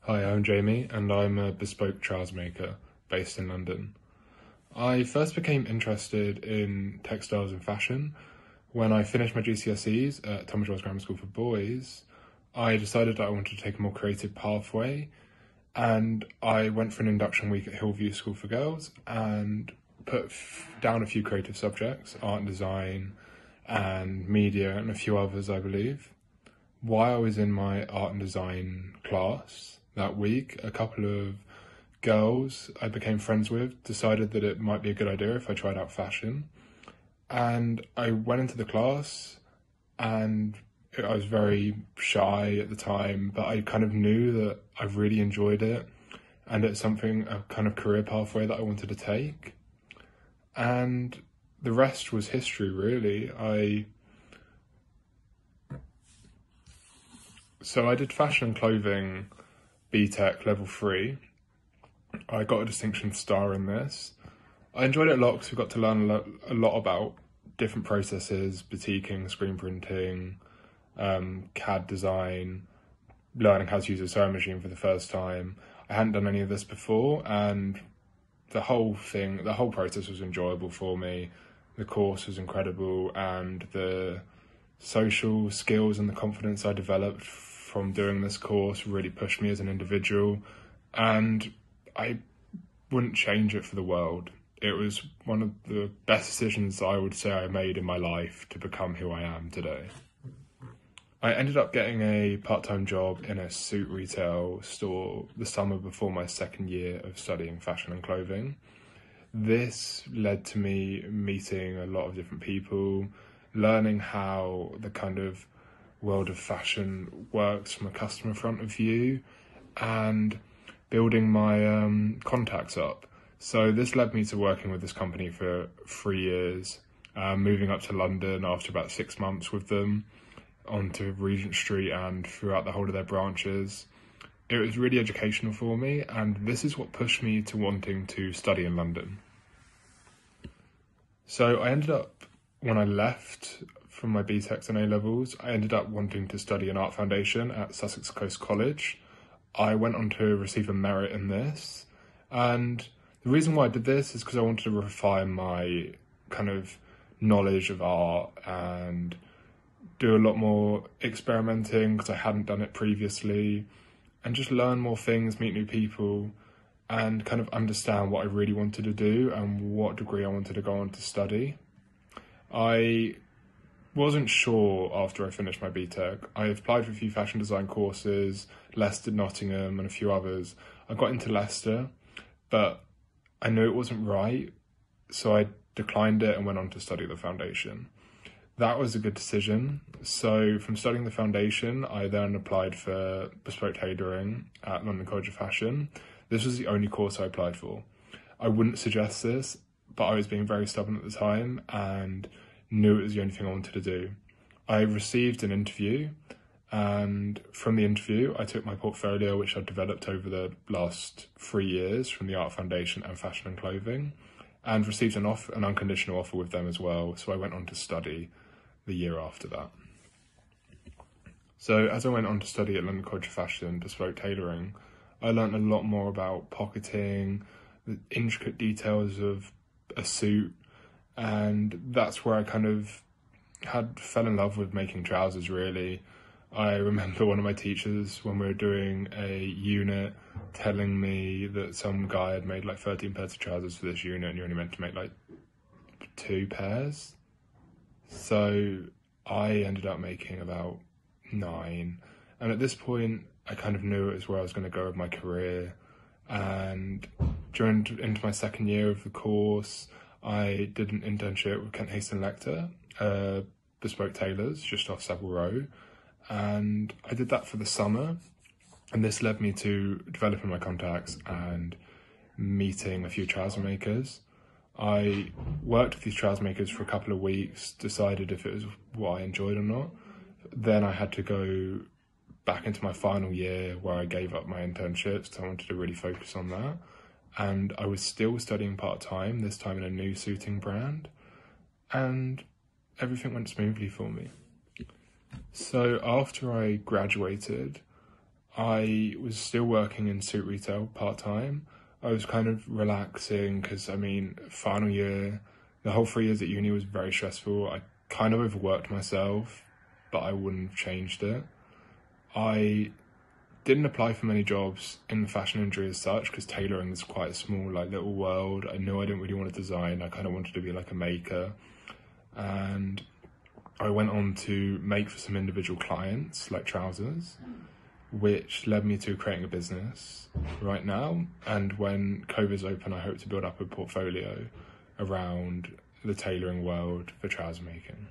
Hi, I'm Jamie and I'm a bespoke trouser maker based in London. I first became interested in textiles and fashion when I finished my GCSEs at Thomas Wells Grammar School for Boys. I decided that I wanted to take a more creative pathway and I went for an induction week at Hillview School for Girls and put down a few creative subjects, art and design and media and a few others, I believe. While I was in my art and design class that week, a couple of girls I became friends with decided that it might be a good idea if I tried out fashion. And I went into the class and I was very shy at the time, but I kind of knew that I really enjoyed it and it's something, a kind of career pathway that I wanted to take. And the rest was history, really. So I did fashion and clothing BTech level 3. I got a distinction star in this. I enjoyed it a lot because we got to learn a lot about different processes, batiking, screen printing, CAD design, learning how to use a sewing machine for the first time. I hadn't done any of this before and the whole process was enjoyable for me. The course was incredible and the social skills and the confidence I developed from doing this course really pushed me as an individual, and I wouldn't change it for the world. It was one of the best decisions I would say I made in my life to become who I am today. I ended up getting a part-time job in a suit retail store the summer before my second year of studying fashion and clothing. This led to me meeting a lot of different people, learning how the kind of world of fashion works from a customer front of view and building my contacts up. So this led me to working with this company for 3 years, moving up to London after about 6 months with them, onto Regent Street and throughout the whole of their branches. It was really educational for me, and this is what pushed me to wanting to study in London. So I ended up, when I left from my BTECs and A-levels, I ended up wanting to study an art foundation at Sussex Coast College. I went on to receive a merit in this, and the reason why I did this is because I wanted to refine my kind of knowledge of art and do a lot more experimenting because I hadn't done it previously, and just learn more things, meet new people, and kind of understand what I really wanted to do and what degree I wanted to go on to study. I wasn't sure after I finished my BTEC. I applied for a few fashion design courses, Leicester, Nottingham, and a few others. I got into Leicester, but I knew it wasn't right, so I declined it and went on to study the foundation. That was a good decision. So from studying the foundation, I then applied for Bespoke Trouser at London College of Fashion. This was the only course I applied for. I wouldn't suggest this, but I was being very stubborn at the time and knew it was the only thing I wanted to do. I received an interview, and from the interview, I took my portfolio, which I'd developed over the last 3 years from the Art Foundation and Fashion and Clothing, and received an unconditional offer with them as well. So I went on to study the year after that. So as I went on to study at London College of Fashion, Bespoke Tailoring, I learned a lot more about pocketing, the intricate details of a suit, and that's where I kind of fell in love with making trousers, really. I remember one of my teachers, when we were doing a unit, telling me that some guy had made like 13 pairs of trousers for this unit and you're only meant to make like 2 pairs. So I ended up making about 9. And at this point, I kind of knew it was where I was going to go with my career. And into my second year of the course, I did an internship with Kent Haston Lecter, Bespoke Tailors, just off Savile Row. And I did that for the summer. And this led me to developing my contacts and meeting a few trouser makers. I worked with these trouser makers for a couple of weeks, decided if it was what I enjoyed or not. Then I had to go back into my final year where I gave up my internships, so I wanted to really focus on that. And I was still studying part-time, this time in a new suiting brand, and everything went smoothly for me. So after I graduated, I was still working in suit retail part-time. I was kind of relaxing because, I mean, final year, the whole 3 years at uni was very stressful. I kind of overworked myself, but I wouldn't have changed it. I didn't apply for many jobs in the fashion industry as such because tailoring is quite a small, like, little world. I knew I didn't really want to design. I kind of wanted to be like a maker. And I went on to make for some individual clients, like trousers, which led me to creating a business right now. And when COVID's open, I hope to build up a portfolio around the tailoring world for trouser making.